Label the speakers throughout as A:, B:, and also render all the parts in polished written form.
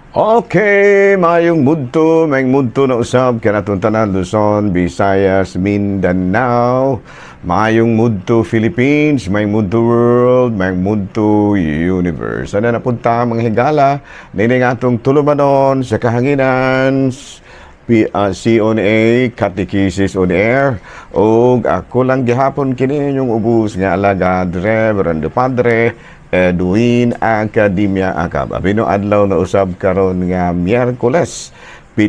A: Okay, mayong mudto na usab kanatong tanan Luzon, Visayas, Mindanao. Mayong mudto Philippines, may mudto world, may mudto universe. Ano napunta mga higala, nining atong tulumanon sa kahanginan, C-on-A, Catechesis on Air, o ako lang gihapon kini yung ubus nga alagad, Reverend Padre Edwin Academia Acab. Abino adlaw na usab karon nga Miyerkules,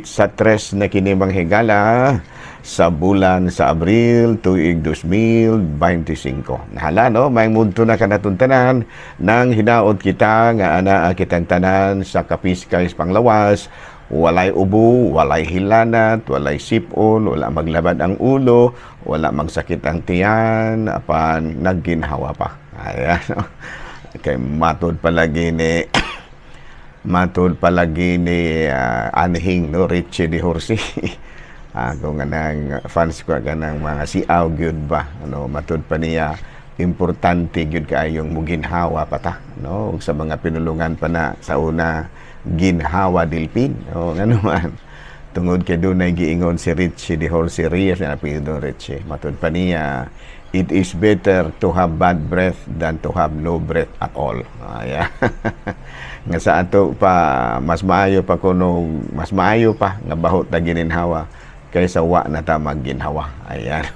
A: sa 3 na kini manghigala sa bulan sa Abril tuig 2025. Nahala no, may mudto na kanatong tanan nang hinaot kita nga anaa kitang tanan sa kapiskay panglawas. Walay ubo, walay hilanat, walay sipon, wala maglabad ang ulo, wala magsakit ang tiyan, apan nagginhawa pa. Ayan. Kay matod palagi ni Anhing no Richie Di Horsi. Ako nga nang fans ko ka ng mga siaw gyud ba ano matod pa niya importante gyud kaayong muginhawa pata no ug sa mga pinulungan pa na sa una ginhawa dilpin o ngano man tungod kay dunay giingon si Richie Di Horsi Rias na apelyido Richie matod pa niya. It is better to have bad breath than to have no breath at all. Yeah. Nga sa ato pa, mas maayo pa nga bahot na gininhawa kaysa wa na ta magginhawa. Ayan.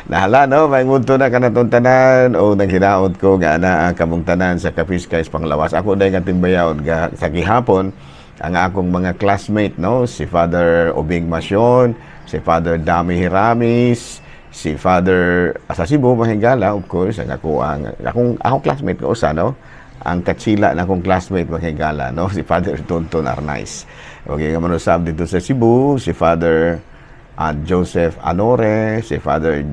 A: Nahala no, may munto na kanatong tanan o naghinaot ko nga ana kamong tanan sa Kapiskay panglawas. Ako day nga timbayaon sa gihapon ang akong mga classmate no, si Father Obing Masyon, si Father Dami Hiramis, si Father sa Cebu mahigala, of course, ang akong classmate ko usa no, ang katsila na akong classmate mahigala no, si Father Tonton Arnaiz. Okay, nga manusab dito sa Cebu, si Father Joseph Anore, si Father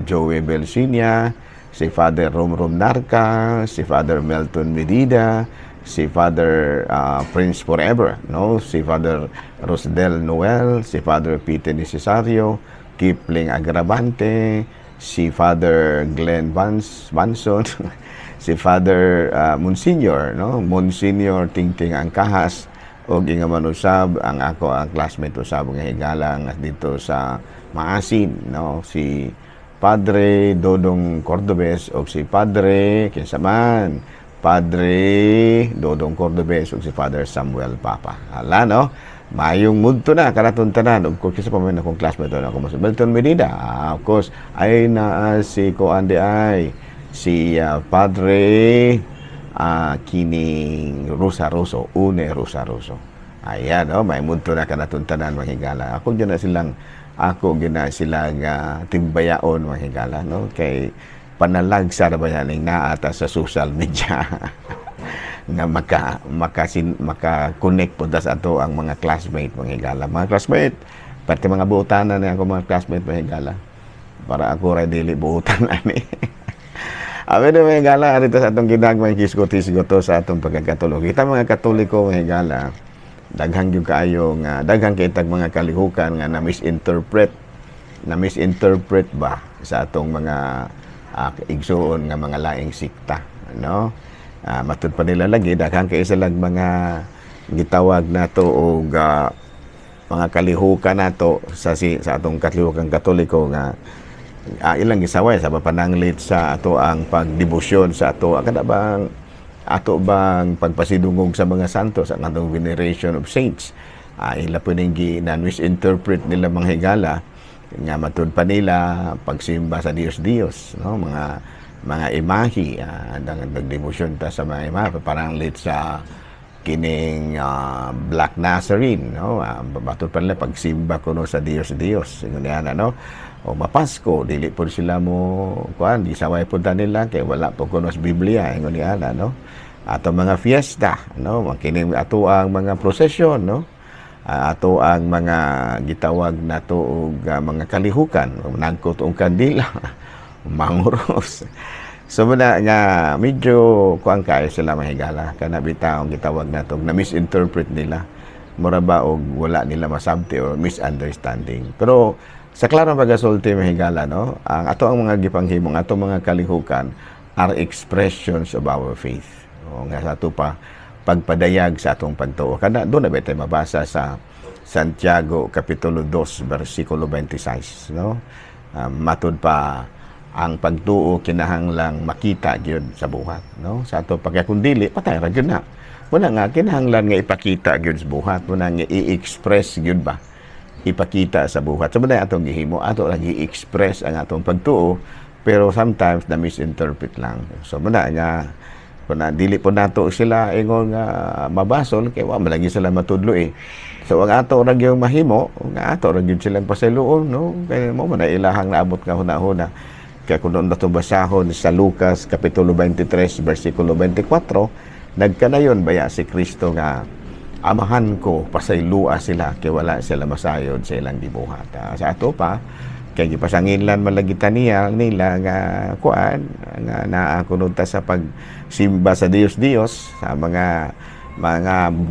A: Joey Belsinia, si Father Romrom Narca, si Father Melton Medida, si Father Prince Forever, no, si Father Rosdel Noel, si Father Peter Necesario, Kipling Agravante, si Father Glenn Vanson, si Father Monsignor, no? Monsignor Tingting Angkahas, o nga manusab ang ako ang classmate usab nga higala nga dito sa Maasin, no? Si Padre Dodong Cordobes o si Padre kinsa man, Padre Dodong Cordobes o si Father Samuel Papa. Hala no? Mayong mudto na kanatong tanan of course sa pamilya akong classmate na ako mas Belton Medida of course ay na si Koande ay si Padre Kining Rosaroso Une Rosaroso. Ayan no, may mudto na kanatong tanan mahigala. Ako gyud na sila nga timbayaon mahigala no kay panalagsa na ba yan naata sa social media. Nga maka-connect po sa ato ang mga classmate mga higala. Mga classmate, pati mga buutanan na ako mga classmate mga higala. Para ako rin dili buutan ani. Amin na mga higala, arito sa atong ginagmay kisgot-hisgot sa atong pagkakatulo. Kita mga katoliko mga higala, daghang yung kaayong, daghang kitag mga kalihukan nga na-misinterpret ba sa atong mga igsuon nga mga laing sikta. No? Matud pa nila lagi daghang kay isa lang mga gitawag nato og mga kalihukan nato sa atong kalihukan Katoliko nga ilang gisaway sa pananglit sa ato ang pagdebosyon sa ato ato bang pagpasidungog sa mga santos ang atong veneration of saints. Ila pwedeng misinterpret nila mga higala nga matud pa nila pagsimba sa Dios no mga imahe nagdebosyon ta sa mga imahe parang late sa kining Black Nazarene no batot pa nila pagsimba kuno sa Dios ingon no o mapasko dili po sila mo kuan di saway punta nila kay wala po kuno sa Biblia ingon no ato mga fiesta no kining ato ang mga prosesyon no ato ang mga gitawag nato og mga kalihukan nagkot og kandila manguros. So muna nga medyo kuang kay sila mahigala kana bitaw gitawag nato na misinterpret nila mura ba og wala nila masabti or misunderstanding. Pero sa klarong pagasulti mahigala no, ang ato ang mga gipanghimong ato mga kalihukan are expressions of our faith. O nga sa ato pa pagpadayag sa atong pagtuo. Kada doon na ba tayo mabasa sa Santiago Kapitulo 2 versikulo 26, no? Matud pa ang pagtuo kinahanglang makita gyud sa buhat, no? Sa ato pagkakundili patay ra gyud na. Wala nga kinahanglan nga ipakita gyud sa buhat, wala nga i-express gyud ba? Ipakita sa buhat. So man atong gihimo, ato lang i-express ang atong pagtuo, pero sometimes na misinterpret lang. So man nga kung dili po nato sila ingon nga mabasol kay wa man lagi sila matudlo eh. So ang ato ra gyud mahimo, nga ato ra gyud silang pasayloon, no? Kay mo man ilahang naabot nga hunahuna. Kaya kung doon nato basahon sa Lucas Kapitulo 23 versikulo 24, nagkanayon baya si Kristo nga amahan ko pasaylua sila kay wala sila masayod sa ilang gibuhat. Sa ato pa kay gipasanginlan malagitan niya nila nga kuan nga naa kunod ta sa pagsimba sa Dios sa mga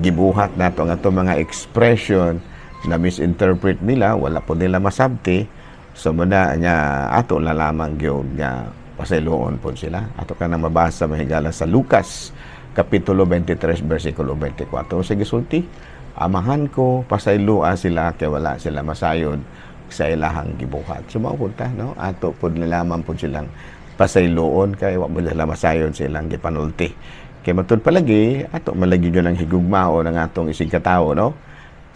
A: gibuhat nato nga to mga expression na misinterpret nila, wala po nila masabti. So muna nga ato na lamang gyud nga pasayloon po sila. Ato ka nang mabasa mahigala sa Lucas Kapitulo 23 versikulo 24. Sige sulti, amahan ko pasaylua sila kay wala sila masayod sa ilahang gibuhat. So maupunta, no? Ato po nilaman po silang pasayloon kay wa mo sila masayod sa ilang gipanulti. Kay matud palagi ato malagi yun ang higugmao ng atong isig katao, no?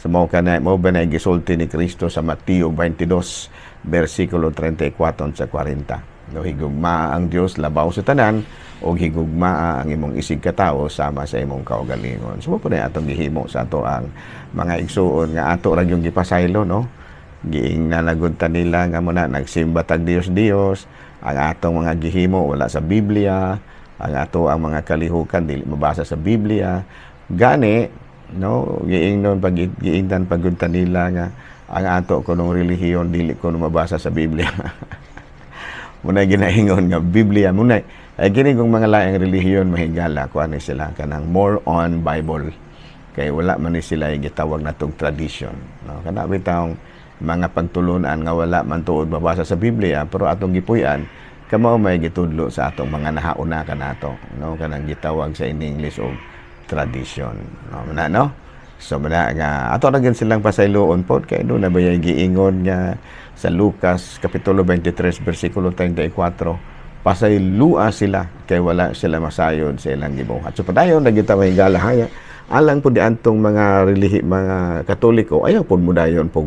A: So mao ba na gisulti ni Kristo sa Mateo 22 versikulo 34 sa 40. No, higugma ang Dios labaw sa tanan o higugma ang imong isig katao sama sa imong kaugalingon. So po na atong gihimo sa ato ang mga igsuon nga ato ra yung gipasaylo, no? Giing nalaguntan nila nga muna nagsimba tag Dios ang atong mga gihimo wala sa Biblia, ang ato ang mga kalihukan dili mabasa sa Biblia. Gani, no, giing non giingtan paguntan nila nga ang ato kunong relihiyon dili kuno mabasa sa Biblia. Muna ginaingon nga Biblia muna ay kini kung mga laing relihiyon mahigala kuan sila kanang more on Bible kay wala man ni sila gitawag natong tradition, no? Kana bitawng mga pagtulunan nga wala man tuod mabasa sa Biblia pero atong gipuy-an kamao may gitudlo sa atong mga nahauna kanato, no? Kanang gitawag sa English og tradition, no? So muna nga ato ra gyud silang pasayloon pod kay do na bayay giingon nga sa Lucas Kapitulo 23 versikulo 34, pasaylua sila kay wala sila masayod sa ilang gibuhat. So padayon nagita mahigala haya alang po di antong mga mga Katoliko ayaw po mo dayon po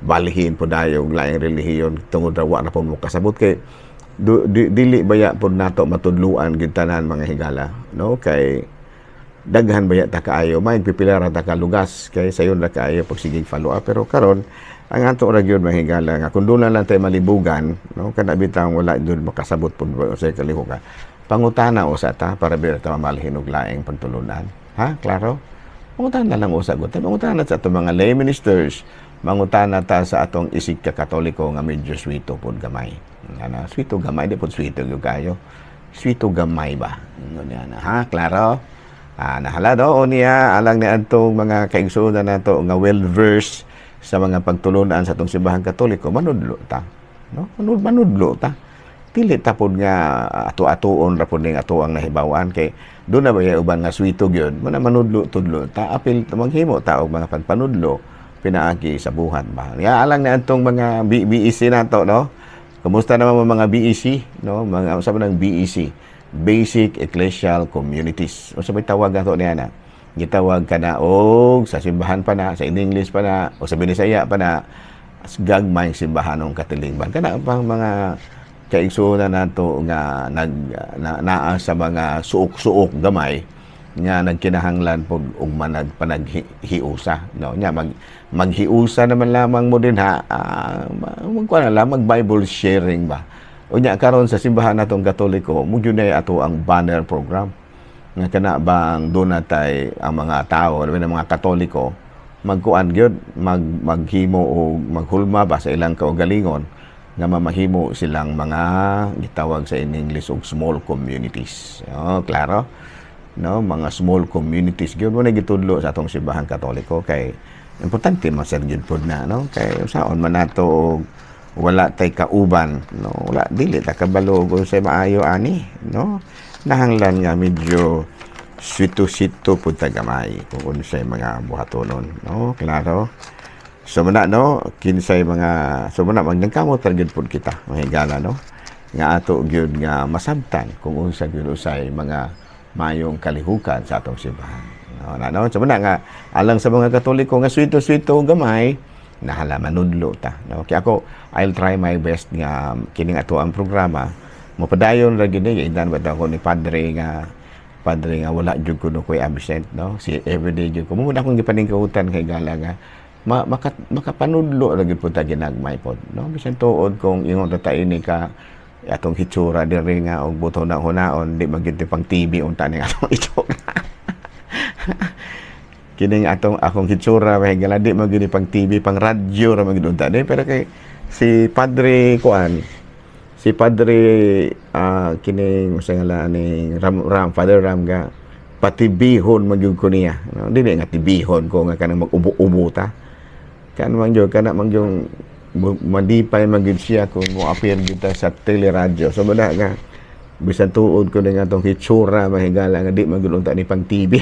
A: balihin po dayon laing relihiyon tungod ra wa na po mo kasabot kay dili baya po nato matudluan gid tanan mga higala, no? Kay daghan baya ta kaayo may pipilara ta ka lugas kay sayon ra kaayo pagsigig follow up pero karon ang ato ra gyud mahigala nga kun doon lang tay malibugan, no? Kada bitang wala gyud makasabot pud sa kalihukan pangutana usa ta para bira ta mamalhin og laing pagtulunan, ha? Klaro? Pangutana lang usa gud pangutana sa ato mga lay ministers, mangutana ta sa atong isig ka Katoliko nga medyo swito pud gamay. Ana swito gamay di pud swito gyud kayo, swito gamay ba ngano, ha? Klaro? Nahala do niya alang ni adtong mga kaigsuonan nato nga well-versed sa mga pagtulunan sa atong simbahan Katoliko, manudlo ta, no? Manudlo ta. Dili ta pod nga ato-atoon ra pod ning ato ang nahibawan kay do na baya uban nga swito gyud, manudlo tudlo ta apil ta maghimo ta og mga pagpanudlo pinaagi sa buhat ba. Ya alang ni adtong mga BEC nato, no? Kumusta naman mga BEC, no? Mga usa man ang BEC, Basic Ecclesial Communities. O sabay tawag ato niya na. Gitawag ka na og sa simbahan pa na, sa English pa na, o sa Binisaya pa na, gagmayng simbahanong katilingban. Kana pang mga kaigsuonan nato nga naa sa mga suok-suok gamay nga nagkinahanglan pog og panaghiusa, no? Nya maghiusa naman lamang mo din ha, magkuan na lang mag Bible sharing ba. Unya karon sa simbahan natong Katoliko, mo gyud na ato ang banner program. Nga kana bang doon natay ang mga tao, labi ng mga Katoliko, magkuan gyud, maghimo o maghulma ba sa ilang kaugalingon nga mamahimo silang mga gitawag sa English og small communities. Oh, klaro? No, mga small communities gyud mo na gitudlo sa atong simbahan Katoliko kay importante man sa gyud pod na, no? Kay saon man nato wala tay kauban, no? Wala dili ta kabalo kung sa maayo ani, no? Nahanglan nga medyo sito-sito pud tagamay kung unsay mga buhatonon, no? Klaro. So muna, no, kinsay mga so muna magnangkamot gid pud kita mahigala, no, nga ato gyud nga masabtan kung unsa gyud usay mga mayong kalihukan sa atong simbahan, no. So muna nga alang sa mga Katoliko nga sito-sito gamay nahala manudlo ta, no. Kaya ako I'll try my best nga kining ato ang programa mopadayon ra gyud ni indan ba ko ni padre nga wala jud kuno koy absent, no, si everyday jud ko mo akong gipaningkahutan kay gala nga makapanudlo lagi po ta ginagmay pod, no, bisan tuod kung ingon ta ini ka atong hitsura diri nga og buto na hunaon di magiti pang TV unta ning atong hitsura. Kining akong hitsura may gala di magini pang TV pang radyo ra magid unta di, pero kay si Padre kining usa nga ni Father Ram nga patibihon magyud ko niya, no, dili nga tibihon ko nga kanang mag-ubo-ubo ta kan mangyod kana mangyong madipay magyud siya kung mo appear kita sa teleradyo. So bala nga bisan tuod ko ning atong hitsura mahigala nga di magyud unta ni pang TV.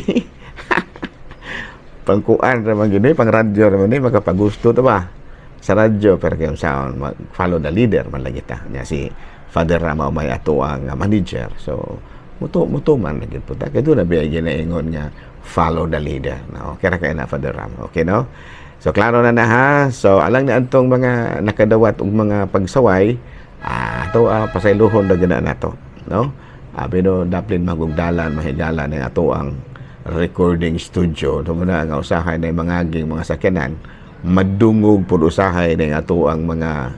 A: Pangkuan ra magyud ni pang radyo ra man ni makapagusto ta ba sa radyo, pero kay sound follow the leader man lagi ta nya si Father Rama may ato ang manager. So muto man lagi po ta kay do na biya ginaingon nga follow the leader, no, kaya kay na Father Rama, okay, no. So klaro na ha. So alang na antong mga nakadawat og mga pagsaway ato pasaylohon na gina nato, no. Pero daplin magugdalan mahigala ning ato ang recording studio. Ito na nga usahay na mangaging mga sakyanan madungog pud usahay ning ato ang mga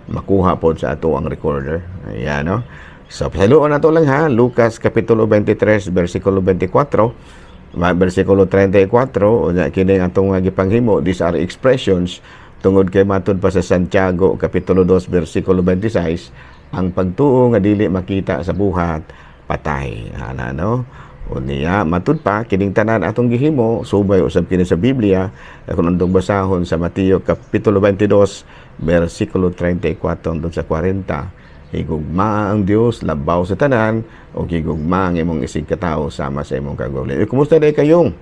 A: makuha pod sa ato ang recorder. Ayan, no. So pasayloon nato lang ha. Lucas kapitulo 23 bersikulo 24 versikulo 34 o kini atong gipanghimo. These are expressions tungod kay matud pa sa Santiago kapitulo 2 versikulo 26 ang pagtuo nga dili makita sa buhat patay, ana, no. Unya matud pa kining tanan atong gihimo subay usab kini sa Biblia kung andong basahon sa Mateo kapitulo 22 versikulo 34 hangtod sa 40. Higugma ang Dios labaw sa tanan o higugma ang imong isig katao sama sa imong kagawli. Kumusta day kayong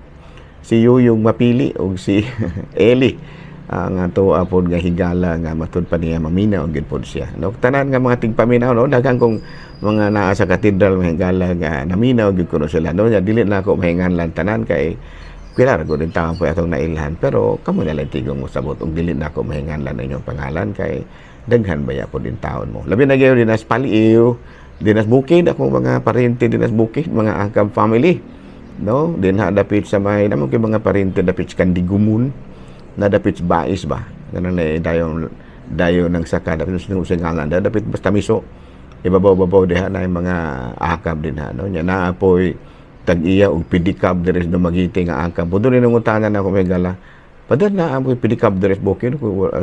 A: si Yuyong Mapili o si Eli ang ato apod nga higala nga matud pa niya maminaw gid pod siya, no. Tanan nga mga tigpaminaw, no, daghang kong mga naa sa katedral nga higala nga naminaw gid kuno sila, no. Dili na ako mahinganlan tanan kay pilar ko din taon po atong nailhan, pero kamo na lang tigong mo sabot og dili na ako mahinganlan inyong pangalan kay daghan baya po din taon mo. Labi na gayon dinas Paliw, dinas Bukid, akong mga parente dinas Bukid, mga Angkab family, no. Dinha dapit sa may namo kay mga parente dapit sa Kandigumon, na dapit sa Bais ba. Ganun na dayon ng saka dapit sa ngalan, dapit basta miso. Ibabaw diha na yung mga Angkab din ha, no. Nya naa poy tag-iya og pedicab diri sa Magiti nga Angkab. Pudo ni nangutanan ako may gala. Padar na ang pedicab diri Bukid ko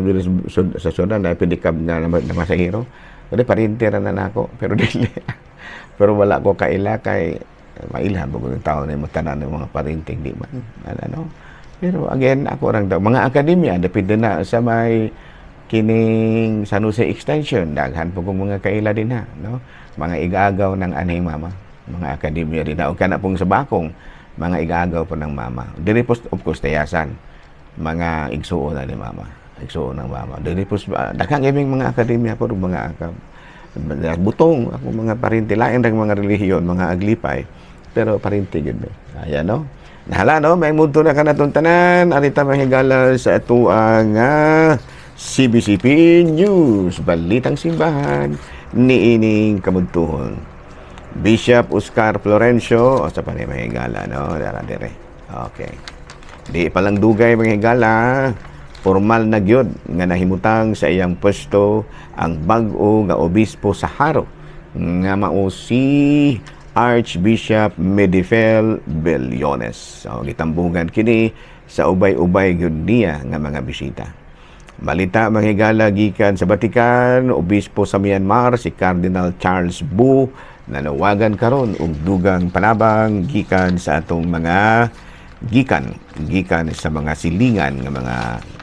A: sa Sudan na pedicab na masahiro. Pero parintera na nako pero dili. Pero wala ko kaila kay mailhan po ng tao na matanan ng mga parinting di man. Ano? Pero again ako rang daw mga akademya dapit na sa may kining San Jose Extension daghan po kong mga kaila din ha, no. Mga igagaw ng anay mama, mga akademya rin na o kana pong sa bakong mga igagaw po ng mama. Diri po of course tayasan mga igsuon na ni mama, igsuon ng mama. Dili po daghang iming mga akademya po mga akab butong ako mga parinti lain rang mga relihiyon, mga aglipay, pero parinti gid. Ayan, no. Nahala, no, may mundo na kanatong tanan arita mahigala sa ato ang CBCP News, Balitang Simbahan ni ining kamudtuhon. Bishop Oscar Florencio o sa panay mahigala, no, dara dire. Okay. Di palang dugay mga higala, formal na gyud nga nahimutang sa iyang pwesto ang bag-o nga obispo sa Haro nga mao si Archbishop Medifel Bellones. So gitambugan kini sa ubay-ubay gyud niya nga mga bisita. Balita mga higala gikan sa Vatican, obispo sa Myanmar si Cardinal Charles Wu nanawagan karon og dugang panabang gikan sa atong mga gikan sa mga silingan nga mga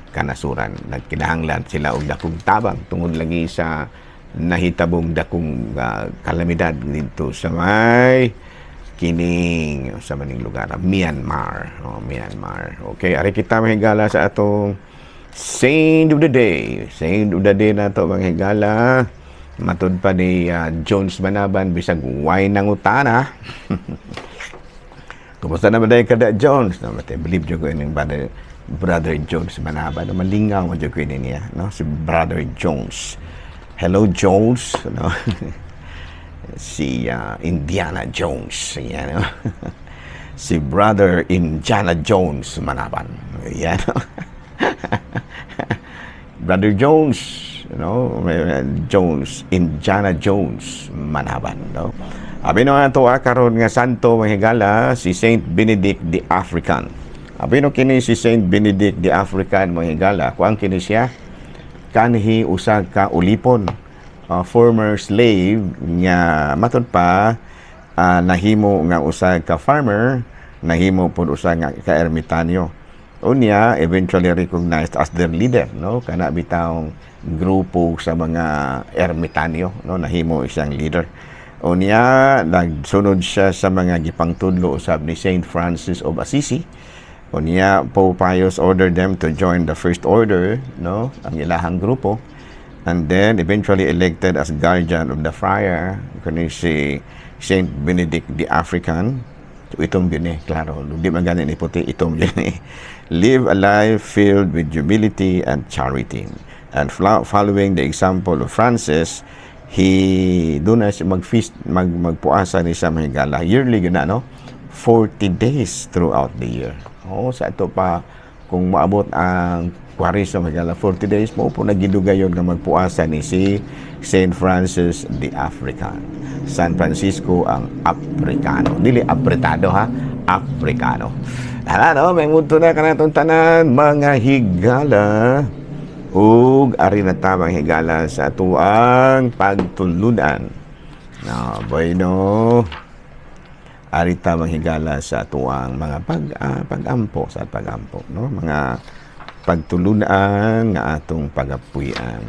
A: kanasuran. Nagkinahanglan sila og dakong tabang tungod lagi sa nahitabong dakong kalamidad dito sa may kining sa maning lugar, Myanmar. Myanmar. Okay, ari kita mahigala sa atong Saint of the Day. Saint of the Day na to mga higala. Matud pa ni Jones Manaban bisag wine ng utana. Kumusta naman dahil kada Jones? No, believe jo ko yung Brother Jones Manaban. Malingaw mo jo ko niya, no? Si Brother Jones. Hello Jones, no? Si Indiana Jones, yan, no? Si Brother Indiana Jones Manaban, yan, no? Brother Jones, Jones, Indiana Jones Manaban, no? Abi no ato karon nga santo mahigala si Saint Benedict the African. Abi no kini si Saint Benedict the African mahigala, kuang kini siya kanhi usa ka ulipon, former slave nga matud pa nahimo nga usa ka farmer, nahimo pud usa nga ka ermitanyo. Unya eventually recognized as their leader, no? Kana bitawng grupo sa mga ermitanyo, no? Nahimo isang leader. Unya nagsunod siya sa mga gipangtudlo usab ni Saint Francis of Assisi. Unya Pope Pius ordered them to join the First Order, no? Ang ilahang grupo. And then eventually elected as guardian of the friar kani si Saint Benedict the African. So, itong yun klaro. Di man ganin iputi, itong yun Live a life filled with humility and charity. And following the example of Francis, he doon na siya mag-feast, magpuasa ni sa mahigala. Yearly yun na, no? 40 days throughout the year. Sa ito pa, kung maabot ang Quaris sa mahigala, 40 days mo po nagidugayon nga magpuasa ni si Saint Francis the African. San Francisco ang Africano. Dili apretado ha, Africano. No? May muto na ka na itong tanan, mga higala. Ug ari na tamang higala sa tuang pagtulunan. No, bueno. Ari tamang higala sa tuang mga pagampo, sa pagampo, no? Mga pagtulunan nga atong pagapuy-an.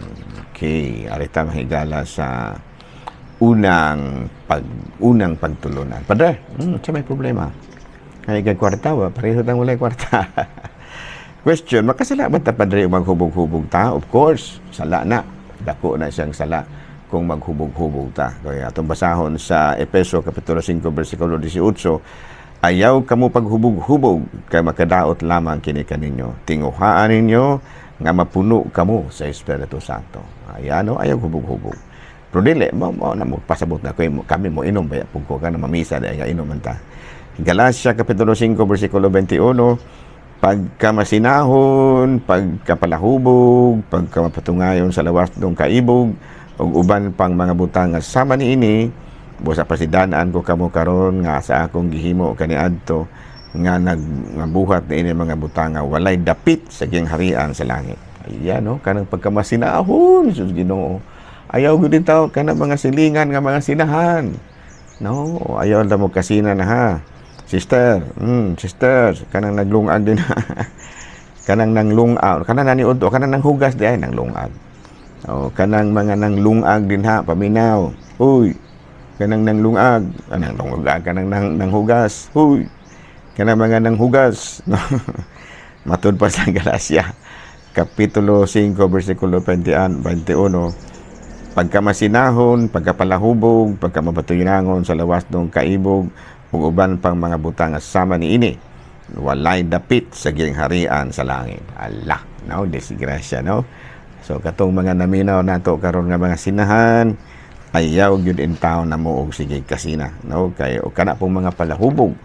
A: Okay, ari tamang higala sa unang pagtulunan. Padre, sa may problema. Ay kwarta ba? Pareho tang walay kwarta. Question, makasala ba ta padre maghubog-hubog ta? Of course, sala na. Dako na siyang sala kung maghubog-hubog ta. Kaya atong basahon sa Efeso kapitulo 5 bersikulo 18, ayaw kamo paghubog-hubog kay makadaot lamang kini kaninyo. Tinguhaan ninyo nga mapuno kamo sa Espiritu Santo. Ayano, ayaw hubog-hubog. Pero dili mo na mo pasabot na kami mo inom baya pug ko ka na mamisa dahil nga inom man ta. Galacia kapitulo 5 bersikulo 21, pagkamasinahon, pagkapalahubog, pagkamapatungayon sa lawas ng kaibog, o uban pang mga butang nga sama niini, busa pasidanaan ko kamo karon nga sa akong gihimo kaniadto nga nagbuhat niini mga butang nga walay dapit sa gingharian sa langit. Ayan, no? Kanang pagkamasinahon, Sus Ginoo. Ayaw gud taw kanang mga silingan nga mga sinahan. No, ayaw na mo kasina na ha. Sister, kanang naglungag din ha. Kanang nanglungag, kanang naniud o kanang nanghugas di ay nanglungag. O kanang mga nanglungag din ha, paminaw. Uy, kanang nanglungag, kanang nanghugas. Uy, kanang mga nanghugas. Matud pa sa Galacia kapitulo 5 bersikulo 21, pagkamasinahon, pagkapalahubog, pagkamapatuyinangon sa lawas ng kaibog, ug uban pang mga butang sama niini, walay dapit sa gingharian sa langit. Allah, no, disgrasya, no? So katong mga naminaw nato karon nga mga sinahan, ayaw gyud in taon na mo og sige kasina, no? Kay o kana pong mga palahubog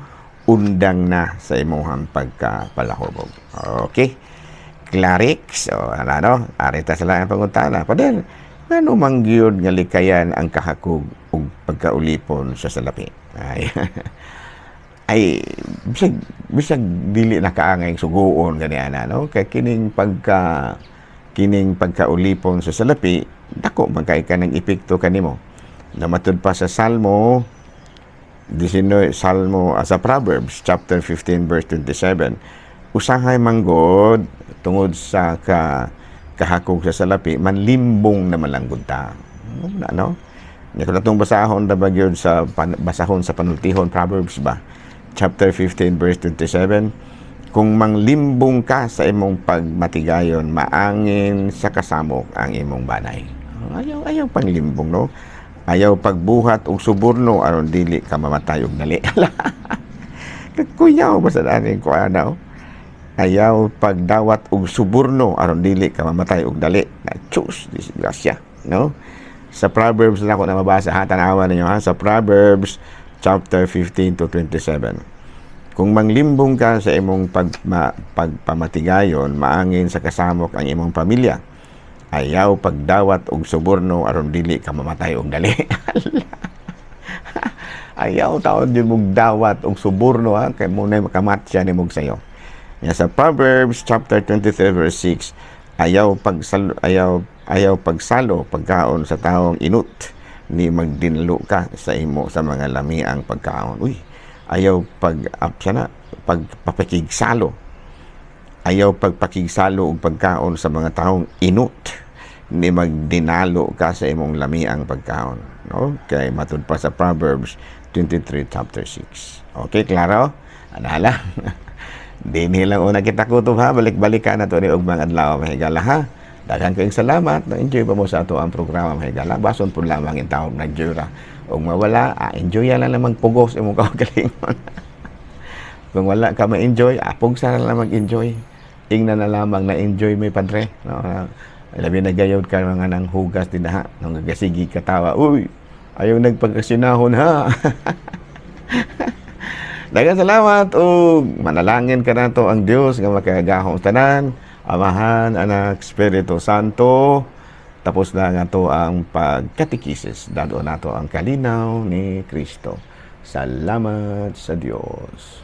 A: undang na sa imong pagkapalahubog. Okay? Clarix, so ano, arita sa lang pangutana. Padel, ngano mangyud nga likayan ang kahakog ug pagkaulipon sa salapi? Ay bisag dili na kaangay suguon ganiana, no? Kay kining pagkaulipon sa salapi, dako man kay kanang epekto kanimo. Namatud pa sa Salmo 19, sa Proverbs chapter 15 verse 27, usahay manggod tungod sa kahakog sa salapi, manlimbong na malanggod ta. No? Nya kung atong basahon ra ba gyud sa basahon sa panultihon Proverbs ba, chapter 15 verse 27, kung manglimbong ka sa imong pagmatigayon, maangin sa kasamok ang imong banay. Ayaw panglimbong, no? Ayaw pagbuhat og suborno aron dili ka mamatay og dali. Kuyaw ba sa daning ko ano? Ayaw pagdawat og suborno aron dili ka mamatay og dali. Na chus disgrasya, no? Sa Proverbs na ako na mabasa, ha, tanawan ninyo, ha, sa Proverbs chapter 15 to 27. Kung manglimbong ka sa imong pagpamatigayon, maangin sa kasamok ang imong pamilya. Ayaw pagdawat og suborno aron dili ka mamatay og dali. Ayaw taon yun mong dawat og suborno, ha, kay muna makamatya ni mong sayo. Yan sa Proverbs chapter 23 verse 6, ayaw pagsalo pagkaon sa taong inut, ni magdinlo ka sa imo sa mga lamiang pagkaon. Uy, ayaw pagpapakigsalo. Ayaw pagpakigsalo og pagkaon sa mga taong inut, ni magdinalo ka sa imong lamiang pagkaon. No? Kay matud pa sa Proverbs 23 chapter 6. Okay, klaro? Anala. Di nilang una kita kutob, ha. Balik-balikan na to ni Ugmang Adlaw mahigala, ha. Daghang kayong salamat. Na-enjoy pa mo sa ato ang programa mahigala. Bason po lamang yung taong nag-jura. O mawala, enjoy lang naman pugos imong kaugalingon. Kung wala ka ma-enjoy, pugsa na lang mag-enjoy. Ingnan na lamang na-enjoy may padre. No? Labi na gayod ka mga nang hugas din, ha. Nang gagasigi katawa. Uy, ayaw nagpagkasinahon, ha. Daghang salamat o manalangin ka na to ang Dios nga makagahong tanan, Amahan, Anak, Espiritu Santo. Tapos na nga to ang pagkatikisis. Dado na to ang kalinaw ni Kristo. Salamat sa Dios.